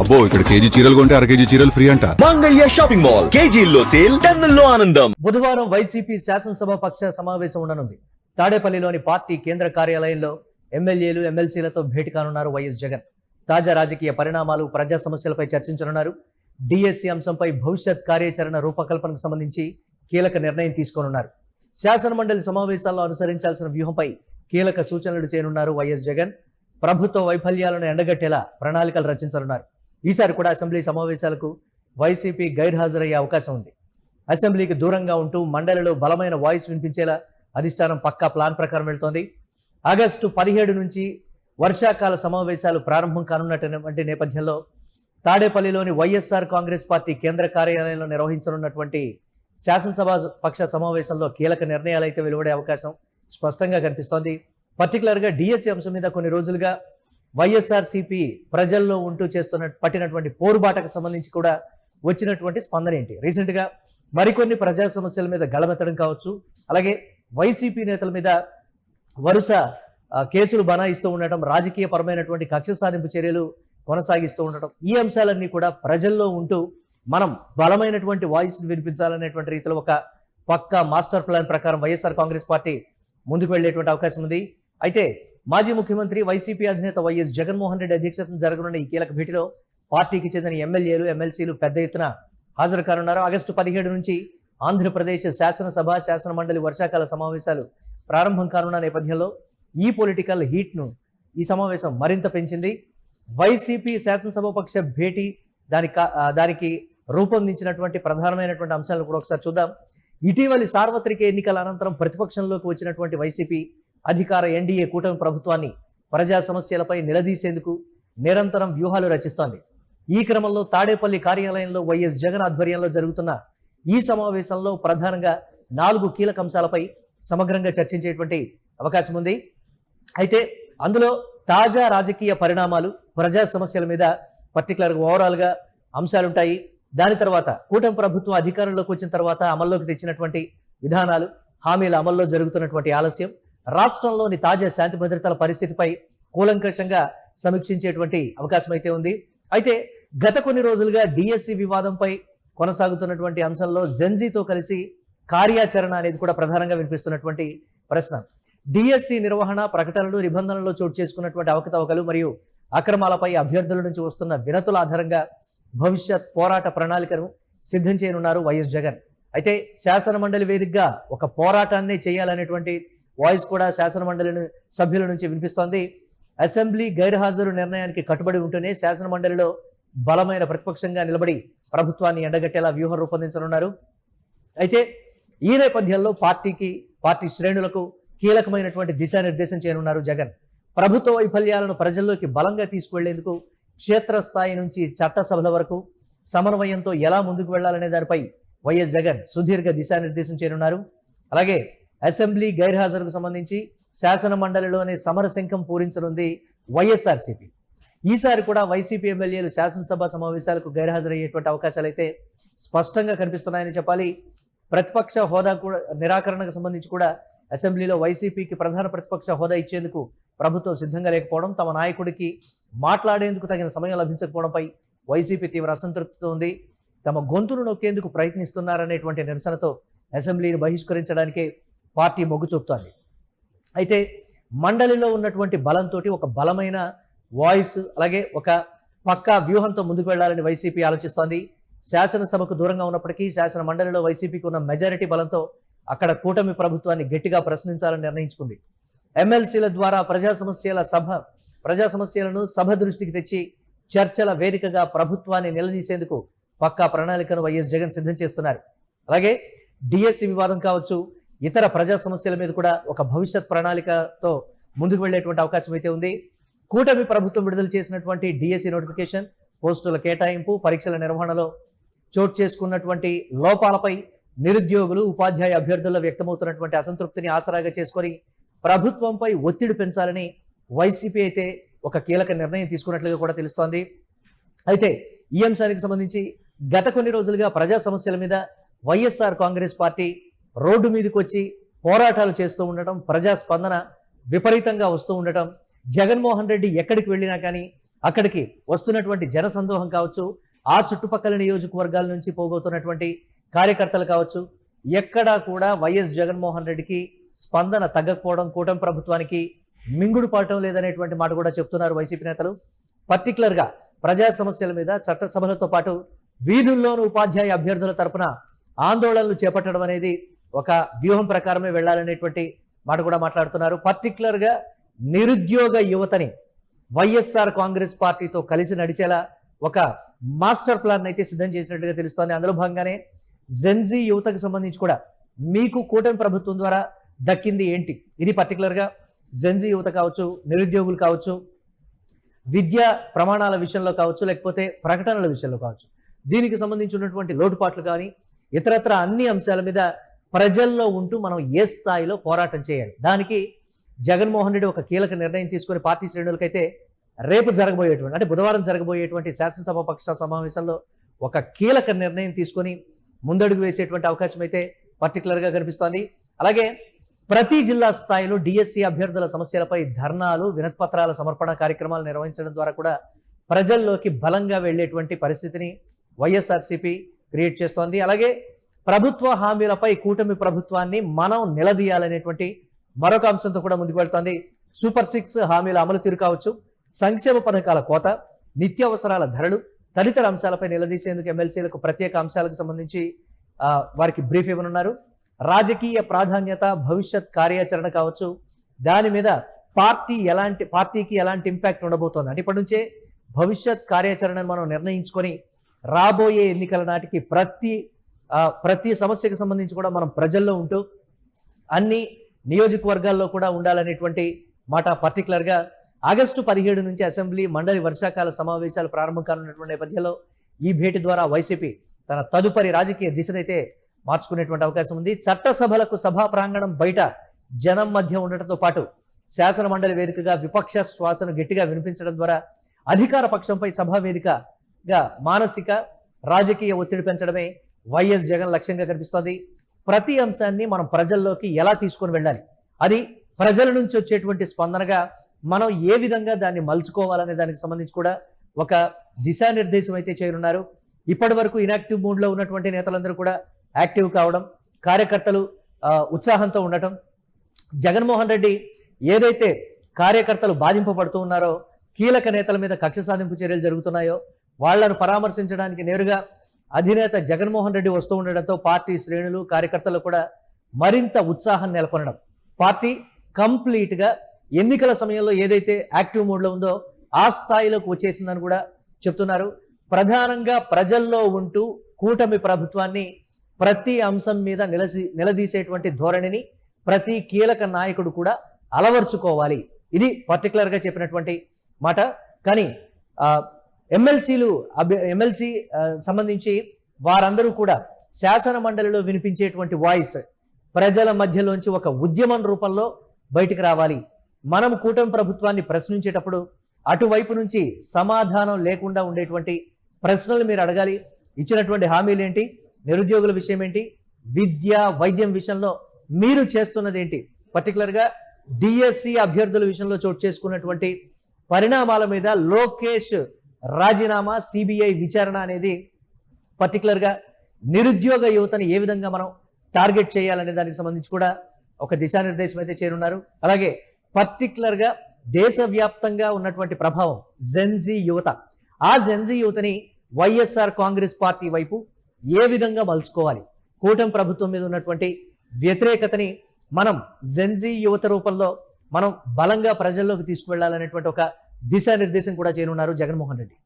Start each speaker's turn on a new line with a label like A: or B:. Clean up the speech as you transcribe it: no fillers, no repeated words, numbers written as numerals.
A: అబ్బో ఇక్కడ కేజీ చీరలు కొంటే అర కేజీ చీరలు ఫ్రీ అంట.
B: మంగళ్య షాపింగ్ మాల్ కేజీల్లో సేల్, టన్నుల్లో ఆనందం.
C: బుధవారం వైసీపీ శాసనసభ పక్ష సమావేశం ఉండనుంది. తాడేపల్లిలోని పార్టీ కేంద్ర కార్యాలయంలో ఎమ్మెల్యేలు ఎమ్మెల్సీలతో భేటీ కానున్నారు వైఎస్ జగన్. తాజా రాజకీయ పరిణామాలు, ప్రజా సమస్యలపై చర్చించనున్నారు. డిఎస్సి అంశంపై భవిష్యత్ కార్యాచరణ రూపకల్పనకు సంబంధించి కీలక నిర్ణయం తీసుకోనున్నారు. శాసనమండలి సమావేశాల్లో అనుసరించాల్సిన వ్యూహంపై కీలక సూచనలు చేయనున్నారు వైఎస్ జగన్. ప్రభుత్వ వైఫల్యాలను ఎండగట్టేలా ప్రణాళికలు రచించనున్నారు. ఈసారి కూడా అసెంబ్లీ సమావేశాలకు వైసీపీ గైర్హాజరయ్యే అవకాశం ఉంది. అసెంబ్లీకి దూరంగా ఉంటూ మండలిలో బలమైన వాయిస్ వినిపించేలా అధిష్టానం పక్కా ప్లాన్ ప్రకారం వెళ్తోంది. ఆగస్టు 17 నుంచి వర్షాకాల సమావేశాలు ప్రారంభం కానున్నటువంటి నేపథ్యంలో తాడేపల్లిలోని వైఎస్ఆర్ కాంగ్రెస్ పార్టీ కేంద్ర కార్యాలయంలో నిర్వహించనున్నటువంటి శాసనసభ పక్ష సమావేశంలో కీలక నిర్ణయాలు అయితే వెలువడే అవకాశం స్పష్టంగా కనిపిస్తోంది. పర్టికులర్గా డిఎస్సి అంశం మీద కొన్ని రోజులుగా వైఎస్ఆర్సీపీ ప్రజల్లో ఉంటూ పట్టినటువంటి పోరుబాటకు సంబంధించి కూడా వచ్చినటువంటి స్పందన ఏంటి? రీసెంట్గా మరికొన్ని ప్రజా సమస్యల మీద గళమెత్తడం కావచ్చు, అలాగే వైసీపీ నేతల మీద వరుస కేసులు బనాయిస్తూ ఉండటం, రాజకీయ పరమైనటువంటి కక్ష సాధింపు చర్యలు కొనసాగిస్తూ ఉండటం, ఈ అంశాలన్నీ కూడా ప్రజల్లో ఉంటూ మనం బలమైనటువంటి వాయిస్ని వినిపించాలనేటువంటి రీతిలో ఒక పక్కా మాస్టర్ ప్లాన్ ప్రకారం వైఎస్ఆర్ కాంగ్రెస్ పార్టీ ముందుకు వెళ్లేటువంటి అవకాశం ఉంది. అయితే మాజీ ముఖ్యమంత్రి వైసీపీ అధినేత వైఎస్ జగన్మోహన్ రెడ్డి అధ్యక్షతన జరగనున్న ఈ కీలక భేటీలో పార్టీకి చెందిన ఎమ్మెల్యేలు ఎమ్మెల్సీలు పెద్ద ఎత్తున హాజరు కానున్నారు. ఆగస్టు 17 నుంచి ఆంధ్రప్రదేశ్ శాసనసభ శాసన మండలి వర్షాకాల సమావేశాలు ప్రారంభం కానున్న నేపథ్యంలో ఈ పొలిటికల్ హీట్ను ఈ సమావేశం మరింత పెంచింది. వైసీపీ శాసనసభ పక్ష భేటీ దానికి రూపొందించినటువంటి ప్రధానమైనటువంటి అంశాలను కూడా ఒకసారి చూద్దాం. ఇటీవలి సార్వత్రిక ఎన్నికల అనంతరం ప్రతిపక్షంలోకి వచ్చినటువంటి వైసీపీ అధికార ఎన్డీఏ కూటమి ప్రభుత్వాన్ని ప్రజా సమస్యలపై నిలదీసేందుకు నిరంతరం వ్యూహాలు రచిస్తోంది. ఈ క్రమంలో తాడేపల్లి కార్యాలయంలో వైఎస్ జగన్ ఆధ్వర్యంలో జరుగుతున్న ఈ సమావేశంలో ప్రధానంగా 4 కీలక అంశాలపై సమగ్రంగా చర్చించేటువంటి అవకాశం ఉంది. అయితే అందులో తాజా రాజకీయ పరిణామాలు, ప్రజా సమస్యల మీద పర్టికులర్గా ఓవరాల్గా అంశాలుంటాయి. దాని తర్వాత కూటమి ప్రభుత్వం అధికారంలోకి వచ్చిన తర్వాత అమల్లోకి తెచ్చినటువంటి విధానాలు, హామీల అమల్లో జరుగుతున్నటువంటి ఆలస్యం, రాష్ట్రంలోని తాజా శాంతి భద్రతల పరిస్థితిపై కూలంకషంగా సమీక్షించేటువంటి అవకాశం అయితే ఉంది. అయితే గత కొన్ని రోజులుగా డిఎస్సి వివాదంపై కొనసాగుతున్నటువంటి అంశంలో జెన్జీతో కలిసి కార్యాచరణ అనేది కూడా ప్రధానంగా వినిపిస్తున్నటువంటి ప్రశ్న. డిఎస్సి నిర్వహణ, ప్రకటనలు, నిబంధనల్లో చోటు చేసుకున్నటువంటి అవకతవకలు మరియు అక్రమాలపై అభ్యర్థుల నుంచి వస్తున్న వినతుల ఆధారంగా భవిష్యత్ పోరాట ప్రణాళికను సిద్ధం చేయనున్నారు వైఎస్ జగన్. అయితే శాసన మండలి వేదికగా ఒక పోరాటాన్ని చేయాలనేటువంటి వాయిస్ కూడా శాసన మండలి సభ్యుల నుంచి వినిపిస్తోంది. అసెంబ్లీ గైర్హాజరు నిర్ణయానికి కట్టుబడి ఉంటూనే శాసన మండలిలో బలమైన ప్రతిపక్షంగా నిలబడి ప్రభుత్వాన్ని ఎండగట్టేలా వ్యూహం రూపొందించనున్నారు. అయితే ఈ నేపథ్యంలో పార్టీ శ్రేణులకు కీలకమైనటువంటి దిశానిర్దేశం చేయనున్నారు జగన్. ప్రభుత్వ వైఫల్యాలను ప్రజల్లోకి బలంగా తీసుకువెళ్లేందుకు క్షేత్రస్థాయి నుంచి చట్టసభల వరకు సమన్వయంతో ఎలా ముందుకు వెళ్లాలనే దానిపై వైఎస్ జగన్ సుదీర్ఘ దిశానిర్దేశం చేయనున్నారు. అలాగే అసెంబ్లీ గైర్హాజరుకు సంబంధించి శాసన మండలిలోనే సమరశంఖం పూరించనుంది వైఎస్ఆర్సీపీ. ఈసారి కూడా వైసీపీ ఎమ్మెల్యేలు శాసనసభ సమావేశాలకు గైర్హాజరయ్యేటువంటి అవకాశాలు అయితే స్పష్టంగా కనిపిస్తున్నాయని చెప్పాలి. ప్రతిపక్ష హోదా కూడా నిరాకరణకు సంబంధించి కూడా అసెంబ్లీలో వైసీపీకి ప్రధాన ప్రతిపక్ష హోదా ఇచ్చేందుకు ప్రభుత్వం సిద్ధంగా లేకపోవడం, తమ నాయకుడికి మాట్లాడేందుకు తగిన సమయం లభించకపోవడంపై వైసీపీ తీవ్ర అసంతృప్తితో ఉంది. తమ గొంతును నొక్కేందుకు ప్రయత్నిస్తున్నారనేటువంటి నిరసనతో అసెంబ్లీని బహిష్కరించడానికే పార్టీ మొగ్గు చూపుతోంది. అయితే మండలిలో ఉన్నటువంటి బలంతో ఒక బలమైన వాయిస్, అలాగే ఒక పక్కా వ్యూహంతో ముందుకు వెళ్లాలని వైసీపీ ఆలోచిస్తోంది. శాసనసభకు దూరంగా ఉన్నప్పటికీ శాసన మండలిలో వైసీపీకి ఉన్న మెజారిటీ బలంతో అక్కడ కూటమి ప్రభుత్వాన్ని గట్టిగా ప్రశ్నించాలని నిర్ణయించుకుంది. ఎమ్మెల్సీల ద్వారా ప్రజా సమస్యలను సభ దృష్టికి తెచ్చి చర్చల వేదికగా ప్రభుత్వాన్ని నిలదీసేందుకు పక్కా ప్రణాళికను వైఎస్ జగన్ సిద్ధం చేస్తున్నారు. అలాగే డిఎస్సి వివాదం కావచ్చు, ఇతర ప్రజా సమస్యల మీద కూడా ఒక భవిష్యత్ ప్రణాళికతో ముందుకు వెళ్లేటువంటి అవకాశం అయితే ఉంది. కూటమి ప్రభుత్వం విడుదల చేసినటువంటి డిఎస్సి నోటిఫికేషన్, పోస్టుల కేటాయింపు, పరీక్షల నిర్వహణలో చోటు చేసుకున్నటువంటి లోపాలపై నిరుద్యోగులు, ఉపాధ్యాయ అభ్యర్థుల్లో వ్యక్తమవుతున్నటువంటి అసంతృప్తిని ఆసరాగా చేసుకొని ప్రభుత్వంపై ఒత్తిడి పెంచాలని వైసీపీ అయితే ఒక కీలక నిర్ణయం తీసుకున్నట్లుగా కూడా తెలుస్తోంది. అయితే ఈ అంశానికి సంబంధించి గత కొన్ని రోజులుగా ప్రజా సమస్యల మీద వైఎస్ఆర్ కాంగ్రెస్ పార్టీ రోడ్డు మీదకి వచ్చి పోరాటాలు చేస్తూ ఉండటం, ప్రజా స్పందన విపరీతంగా వస్తూ ఉండటం, జగన్మోహన్ రెడ్డి ఎక్కడికి వెళ్ళినా కానీ అక్కడికి వస్తున్నటువంటి జన సందోహం కావచ్చు, ఆ చుట్టుపక్కల నియోజకవర్గాల నుంచి పోగొతున్నటువంటి కార్యకర్తలు కావచ్చు, ఎక్కడా కూడా వైఎస్ జగన్మోహన్ రెడ్డికి స్పందన తగ్గకపోవడం, కూటమి ప్రభుత్వానికి మింగుడు పడటం లేదనేటువంటి మాట కూడా చెప్తున్నారు వైసీపీ నేతలు. పర్టికులర్గా ప్రజా సమస్యల మీద చట్టసభలతో పాటు వీధుల్లోని ఉపాధ్యాయ అభ్యర్థుల తరపున ఆందోళనలు చేపట్టడం అనేది ఒక వ్యూహం ప్రకారమే వెళ్ళాలనేటువంటి మాట కూడా మాట్లాడుతున్నారు. పర్టికులర్గా నిరుద్యోగ యువతని వైఎస్ఆర్ కాంగ్రెస్ పార్టీతో కలిసి నడిచేలా ఒక మాస్టర్ ప్లాన్ అయితే సిద్ధం చేసినట్టుగా తెలుస్తోంది. అందులో భాగంగానే జెన్జీ యువతకు సంబంధించి కూడా మీకు కూటమి ప్రభుత్వం ద్వారా దక్కింది ఏంటి, ఇది పర్టికులర్గా జెన్జీ యువత కావచ్చు, నిరుద్యోగులు కావచ్చు, విద్యా ప్రమాణాల విషయంలో కావచ్చు, లేకపోతే ప్రకటనల విషయంలో కావచ్చు, దీనికి సంబంధించినటువంటి లోటుపాట్లు కానీ ఇతరత్ర అన్ని అంశాల మీద ప్రజల్లో ఉంటూ మనం ఏ స్థాయిలో పోరాటం చేయాలి, దానికి జగన్మోహన్ రెడ్డి ఒక కీలక నిర్ణయం తీసుకుని పార్టీ శ్రేణులకైతే రేపు జరగబోయేటువంటి అంటే బుధవారం జరగబోయేటువంటి శాసనసభ పక్ష సమావేశంలో ఒక కీలక నిర్ణయం తీసుకొని ముందడుగు వేసేటువంటి అవకాశం అయితే పర్టికులర్గా కనిపిస్తోంది. అలాగే ప్రతి జిల్లా స్థాయిలో డిఎస్సి అభ్యర్థుల సమస్యలపై ధర్నాలు, వినతిపత్రాల సమర్పణ కార్యక్రమాలు నిర్వహించడం ద్వారా కూడా ప్రజల్లోకి బలంగా వెళ్లేటువంటి పరిస్థితిని వైఎస్ఆర్సీపీ క్రియేట్ చేస్తోంది. అలాగే ప్రభుత్వ హామీలపై కూటమి ప్రభుత్వాన్ని మనం నిలదీయాలనేటువంటి మరొక అంశంతో కూడా ముందుకు వెళ్తోంది. సూపర్ 6 హామీల అమలు తీరు కావచ్చు, సంక్షేమ పథకాల కోత, నిత్యావసరాల ధరలు తదితర అంశాలపై నిలదీసేందుకు ఎమ్మెల్సీలకు ప్రత్యేక అంశాలకు సంబంధించి వారికి బ్రీఫ్ ఇవ్వనున్నారు. రాజకీయ ప్రాధాన్యత, భవిష్యత్ కార్యాచరణ కావచ్చు, దాని మీద పార్టీకి ఎలాంటి ఇంపాక్ట్ ఉండబోతోంది అంటే ఇప్పటి నుంచే భవిష్యత్ కార్యాచరణను మనం నిర్ణయించుకొని రాబోయే ఎన్నికల నాటికి ప్రతి సమస్యకు సంబంధించి కూడా మనం ప్రజల్లో ఉంటూ అన్ని నియోజకవర్గాల్లో కూడా ఉండాలనేటువంటి మాట పర్టికులర్గా ఆగస్టు 17 నుంచి అసెంబ్లీ మండలి వర్షాకాల సమావేశాలు ప్రారంభం కానున్నటువంటి నేపథ్యంలో ఈ భేటీ ద్వారా వైసీపీ తన తదుపరి రాజకీయ దిశనైతే మార్చుకునేటువంటి అవకాశం ఉంది. చట్టసభలకు సభా ప్రాంగణం బయట జనం మధ్య ఉండటంతో పాటు శాసన మండలి వేదికగా విపక్ష శ్వాసను గట్టిగా వినిపించడం ద్వారా అధికార పక్షంపై సభా వేదికగా మానసిక రాజకీయ ఒత్తిడి పెంచడమే వైఎస్ జగన్ లక్ష్యంగా కనిపిస్తోంది. ప్రతి అంశాన్ని మనం ప్రజల్లోకి ఎలా తీసుకొని వెళ్ళాలి, అది ప్రజల నుంచి వచ్చేటువంటి స్పందనగా మనం ఏ విధంగా దాన్ని మలుచుకోవాలనే దానికి సంబంధించి కూడా ఒక దిశానిర్దేశం అయితే చేయనున్నారు. ఇప్పటి వరకు ఇనాక్టివ్ మూడ్లో ఉన్నటువంటి నేతలందరూ కూడా యాక్టివ్ కావడం, కార్యకర్తలు ఉత్సాహంతో ఉండటం, జగన్మోహన్ రెడ్డి ఏదైతే కార్యకర్తలు బాధింపబడుతూ ఉన్నారో, కీలక నేతల మీద కక్ష సాధింపు చర్యలు జరుగుతున్నాయో వాళ్లను పరామర్శించడానికి నేరుగా అధినేత జగన్మోహన్ రెడ్డి వస్తూ ఉండడంతో పార్టీ శ్రేణులు, కార్యకర్తలు కూడా మరింత ఉత్సాహం నెలకొనడం, పార్టీ కంప్లీట్గా ఎన్నికల సమయంలో ఏదైతే యాక్టివ్ మోడ్లో ఉందో ఆ స్థాయిలోకి వచ్చేసిందని కూడా చెప్తున్నారు. ప్రధానంగా ప్రజల్లో ఉంటూ కూటమి ప్రభుత్వాన్ని ప్రతి అంశం మీద నిలదీసేటువంటి ధోరణిని ప్రతి కీలక నాయకుడు కూడా అలవర్చుకోవాలి, ఇది పర్టికులర్గా చెప్పినటువంటి మాట. కానీ ఎమ్మెల్సీ సంబంధించి వారందరూ కూడా శాసన మండలిలో వినిపించేటువంటి వాయిస్ ప్రజల మధ్యలోంచి ఒక ఉద్యమం రూపంలో బయటికి రావాలి. మనం కూటమి ప్రభుత్వాన్ని ప్రశ్నించేటప్పుడు అటువైపు నుంచి సమాధానం లేకుండా ఉండేటువంటి ప్రశ్నలు మీరు అడగాలి. ఇచ్చినటువంటి హామీలు ఏంటి, నిరుద్యోగుల విషయం ఏంటి, విద్య వైద్యం విషయంలో మీరు చేస్తున్నది ఏంటి, పర్టికులర్గా డిఎస్సి అభ్యర్థుల విషయంలో చోటు చేసుకున్నటువంటి పరిణామాల మీద లోకేష్ రాజీనామా, సిబిఐ విచారణ అనేది పర్టికులర్గా నిరుద్యోగ యువతని ఏ విధంగా మనం టార్గెట్ చేయాలనే దానికి సంబంధించి కూడా ఒక దిశానిర్దేశం అయితే చేరున్నారు. అలాగే పర్టికులర్గా దేశవ్యాప్తంగా ఉన్నటువంటి ప్రభావం జెన్జీ యువత, ఆ జెన్జీ యువతని వైఎస్ఆర్ కాంగ్రెస్ పార్టీ వైపు ఏ విధంగా మలుచుకోవాలి, కూటమి ప్రభుత్వం మీద ఉన్నటువంటి వ్యతిరేకతని మనం జెన్జీ యువత రూపంలో మనం బలంగా ప్రజల్లోకి తీసుకువెళ్లాలనేటువంటి ఒక దిశానిర్దేశం కూడా చేయనున్నారు జగన్మోహన్ రెడ్డి.